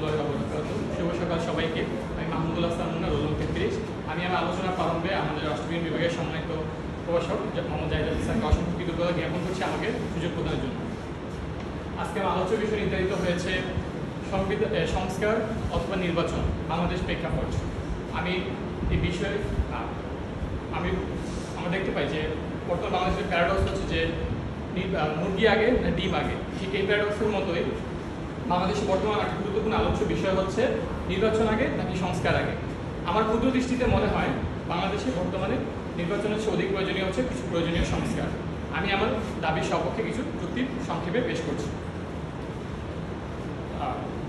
রহমতুল্লাহি ওয়া বারাকাতুহু। শুভ সকাল সবাইকে। আমি মাহমুদুল হাসান মুন্না, রোল নম্বর 33। আমি আমার আলোচনার প্রারম্ভে আমাদের রাষ্ট্রবিজ্ঞান বিভাগের সম্মানিত প্রভাষক মোহাম্মদ জাহিদুল ইসলামকে অসংখ্য কৃতজ্ঞতা জ্ঞাপন করছি আমাকে সুযোগ প্রদানের জন্য। আজকে আমার আলোচ্য বিষয় নির্ধারিত হয়েছে সংস্কার অথবা নির্বাচন, বাংলাদেশ প্রেক্ষাপট। আমি এই বিষয়ে আমরা দেখতে পাই যে বর্তমান বাংলাদেশের প্যারাডক্স হচ্ছে যে মুরগি আগে না ডিম আগে। ঠিক এই প্যারাডক্সের মতোই বাংলাদেশে বর্তমান একটা গুরুত্বপূর্ণ আলোচ্য বিষয় হচ্ছে নির্বাচন আগে নাকি সংস্কার আগে। আমার ক্ষুদ্র দৃষ্টিতে মনে হয় বাংলাদেশে বর্তমানে নির্বাচনের চেয়ে অধিক প্রয়োজনীয় হচ্ছে কিছু প্রয়োজনীয় সংস্কার। আমি আমার দাবির সপক্ষে কিছু যুক্তি সংক্ষেপে পেশ করছি।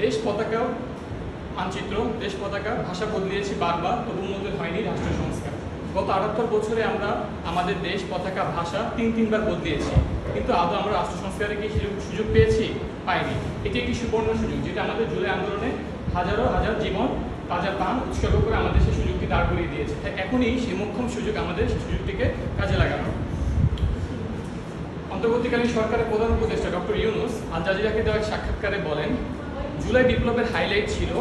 দেশ পতাকা মানচিত্র, দেশ পতাকা ভাষা বদলিয়েছি বারবার, তবু উন্নত হয়নি রাষ্ট্র সংস্কার। গত 78 বছরে আমরা আমাদের দেশ পতাকা ভাষা তিনবার বদলিয়েছি, কিন্তু আদৌ আমরা রাষ্ট্র সংস্কারে কি সুযোগ পেয়েছি? পাইনি। এটি একটি সুবর্ণ সুযোগ, যেটা আমাদের জুলাই আন্দোলনে হাজারো হাজার জীবন তাজা প্রাণ উৎসর্গ করে আমাদের সেই সুযোগটি দাঁড় করিয়ে দিয়েছে। তাই এখনই সেই মোক্ষম সুযোগ আমাদের সেই সুযোগটিকে কাজে লাগানো। অন্তর্বর্তীকালীন সরকারের প্রধান উপদেষ্টা ডক্টর ইউনূস আল জাজিরাকে দেওয়া এক সাক্ষাৎকারে বলেন, জুলাই বিপ্লবের হাইলাইট ছিল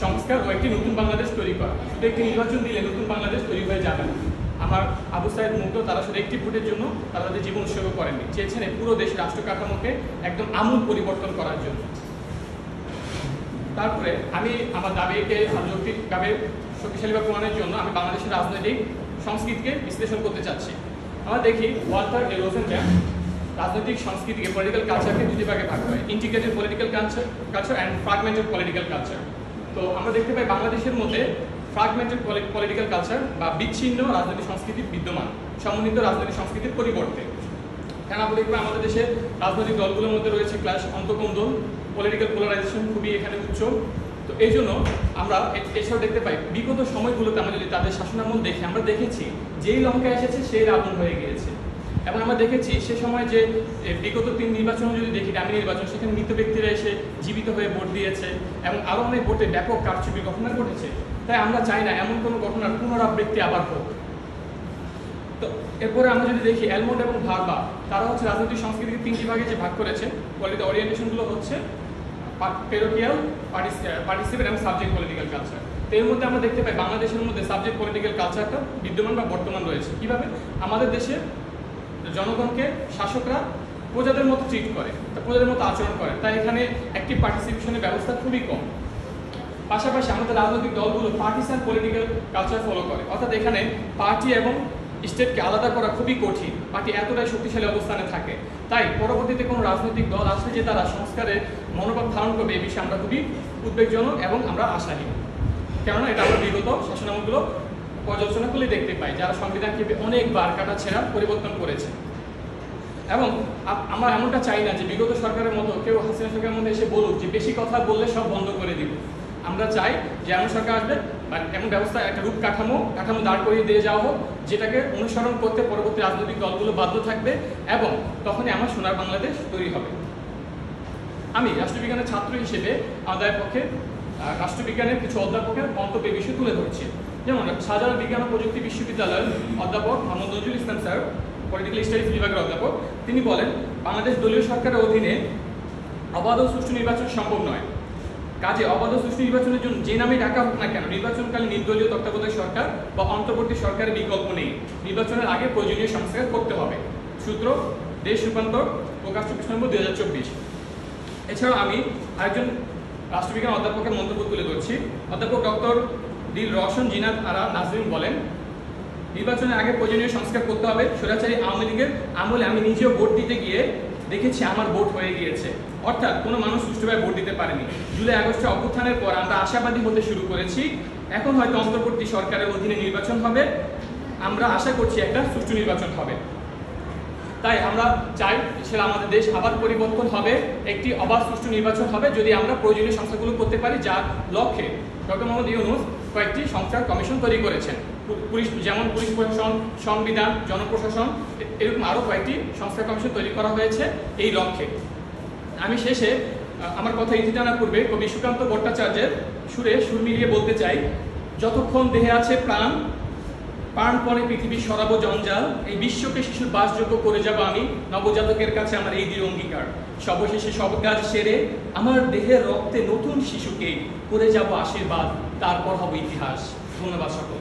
সংস্কার ও একটি নতুন বাংলাদেশ তৈরি করা। শুধু একটি নির্বাচন দিলে নতুন বাংলাদেশ তৈরি হয়ে যাবে না। আমার আবু সাইদ মুগ্ধ, তারা শুধু একটি ভোটের জন্য তাদের জীবন উৎসর্গ করেননি, চেয়েছেন পুরো দেশ রাষ্ট্র কাঠামোকে একদম আমূল পরিবর্তন করার জন্য। তারপরে আমি আমার দাবিকে যৌক্তিকভাবে শক্তিশালীভাবে প্রমাণের জন্য আমি বাংলাদেশের রাজনৈতিক সংস্কৃতিকে বিশ্লেষণ করতে চাচ্ছি। আমরা দেখি ওয়াল্টার এ রোজেনব্যার্গ রাজনৈতিক সংস্কৃতিকে, পলিটিক্যাল কালচারকে দুটি ভাগে ভাগ করে, integrated political culture and fragmented political culture. তো আমরা দেখতে পাই বাংলাদেশের মধ্যে ফ্রাগমেন্টেড পলিটিক্যাল কালচার বা বিচ্ছিন্ন রাজনৈতিক সংস্কৃতি বিদ্যমান, সমন্বিত রাজনৈতিক সংস্কৃতির পরিবর্তে। কেন আমরা দেখব আমাদের দেশে রাজনৈতিক দলগুলোর মধ্যে রয়েছে ক্লাস, অন্তঃকন্দল, পলিটিক্যাল পোলারাইজেশন খুবই এখানে উচ্চ। তো এই জন্য আমরা এছাড়াও দেখতে পাই বিগত সময়গুলোতে আমরা যদি তাদের শাসনামল দেখি, আমরা দেখেছি যেই লঙ্কা এসেছে সেই রাবণ হয়ে গিয়েছে। এবং আমরা দেখেছি সে সময় যে বিগত 3 নির্বাচন যদি দেখি, ডামি নির্বাচন, সেখানে মৃত ব্যক্তিরা এসে জীবিত হয়ে ভোট দিয়েছে এবং আরও অনেক ভোটে ব্যাপক কারচুপির ঘটনা ঘটেছে। তাই আমরা চাই না এমন কোনো ঘটনার পুনরাবৃত্তি আবার হোক। তো এরপরে আমরা যদি দেখি এলমন্ড এবং ভার্বা, তারা হচ্ছে রাজনৈতিক সংস্কৃতিকে 3টি ভাগে যে ভাগ করেছে, পলিটিক্যাল ওরিয়েন্টেশনগুলো হচ্ছে পেরোকিয়াল, পার্টিসিপেট এবং সাবজেক্ট পলিটিক্যাল কালচার। তো এর মধ্যে আমরা দেখতে পাই বাংলাদেশের মধ্যে সাবজেক্ট পলিটিক্যাল কালচারটা বিদ্যমান বা বর্তমান রয়েছে। কীভাবে? আমাদের দেশে জনগণকে শাসকরা প্রজাদের মতো ট্রিট করে, প্রজাদের মতো আচরণ করে, তাই এখানে অ্যাক্টিভ পার্টিসিপেশনের ব্যবস্থা খুবই কম। পাশাপাশি আমাদের রাজনৈতিক দলগুলো পার্টিসান পলিটিক্যাল কালচার ফলো করে, অর্থাৎ এখানে পার্টি এবং স্টেটকে আলাদা করা খুবই কঠিন। পার্টি এতটাই শক্তিশালী অবস্থানে থাকে, তাই পরবর্তীতে কোনো রাজনৈতিক দল আসলে যে তারা সংস্কারের মনোভাব ধারণ করবে, এই বিষয়ে আমরা খুবই উদ্বেগজনক এবং আমরা আশাহীন। কেননা এটা আমরা বিগত শাসনামলগুলো পর্যালোচনা করলে দেখতে পাই, যারা সংবিধানকে অনেকবার কাটাছেঁড়া পরিবর্তন করেছে। এবং আমরা এমনটা চাই না যে বিগত সরকারের মতো কেউ হাসিনা সরকারের মধ্যে এসে বলুক যে বেশি কথা বললে সব বন্ধ করে দিব। আমরা চাই যে এমন সরকার আসবে বা এমন ব্যবস্থা, একটা রূপ কাঠামো দাঁড় করিয়ে দিয়ে যাওয়া হোক, যেটাকে অনুসরণ করতে পরবর্তী রাজনৈতিক দলগুলো বাধ্য থাকবে এবং তখনই আমার সোনার বাংলাদেশ তৈরি হবে। আমি রাষ্ট্রবিজ্ঞানের ছাত্র হিসেবে আমাদের পক্ষে রাষ্ট্রবিজ্ঞানের কিছু অধ্যাপকের মন্তব্যের বিষয় তুলে ধরছি। যেমন শাহজালাল বিজ্ঞান ও প্রযুক্তি বিশ্ববিদ্যালয়ের অধ্যাপক Mohammad Nazrul Islam sir, political studies বিভাগের অধ্যাপক, তিনি বলেন, বাংলাদেশ দলীয় সরকারের অধীনে অবাধ ও সুষ্ঠু নির্বাচন সম্ভব নয়। কাজে অবাধ ও সুষ্ঠু নির্বাচনের জন্য যে নামে ডাকা হোক না কেন, নির্বাচনকালে নির্দলীয় তত্ত্বাবধায়ক সরকার বা অন্তর্বর্তী সরকারের বিকল্প নেই। নির্বাচনের আগে প্রয়োজনীয় সংস্কার করতে হবে। সূত্র দেশ রূপান্তর, প্রকাশ 24 নম্বর 2024। এছাড়াও আমি আরেকজন রাষ্ট্রবিজ্ঞান অধ্যাপকের মন্তব্য তুলে ধরছি। অধ্যাপক ডক্টর দিল রওশন জিনাত আরা নাজরিন বলেন, নির্বাচনের আগে প্রয়োজনীয় সংস্কার করতে হবে। স্বৈরাচারী আওয়ামী লীগের আমলে আমি নিজেও ভোট দিতে গিয়ে দেখেছি আমার ভোট হয়ে গিয়েছে, অর্থাৎ কোনো মানুষ সুষ্ঠুভাবে ভোট দিতে পারেনি। জুলাই আগস্টের অভ্যুত্থানের পর আমরা আশাবাদী হতে শুরু করেছি। এখন হয়তো অন্তর্বর্তী সরকারের অধীনে নির্বাচন হবে, আমরা আশা করছি একটা সুষ্ঠু নির্বাচন হবে। তাই আমরা চাই সেটা আমাদের দেশ আবার পরিবর্তন হবে, একটি অবাধ সুষ্ঠু নির্বাচন হবে যদি আমরা প্রয়োজনীয় সংস্থাগুলো করতে পারি, যার লক্ষ্যে ডক্টর মোহাম্মদ ইউনূস কয়েকটি সংস্কার কমিশন তৈরি করেছেন। যেমন পুলিশ প্রশাসন, সংবিধান, জনপ্রশাসন, এরকম আরও কয়েকটি সংস্কার কমিশন তৈরি করা হয়েছে এই লক্ষ্যে। আমি শেষে আমার কথা ইতি টানার পূর্বে কবি সুকান্ত ভট্টাচার্যের সুরে সুর মিলিয়ে বলতে চাই, যতক্ষণ দেহে আছে প্রাণ প্রাণপণে পৃথিবী সরাবো জঞ্জাল, এই বিশ্বকে শিশুর বাসযোগ্য করে যাব আমি, নবজাতকের কাছে আমার এই দৃঢ় অঙ্গীকার। সর্বশেষে সব কাজ সেরে আমার দেহের রক্তে নতুন শিশুকে করে যাব আশীর্বাদ, তারপর হবে ইতিহাস। ধন্যবাদ সকল।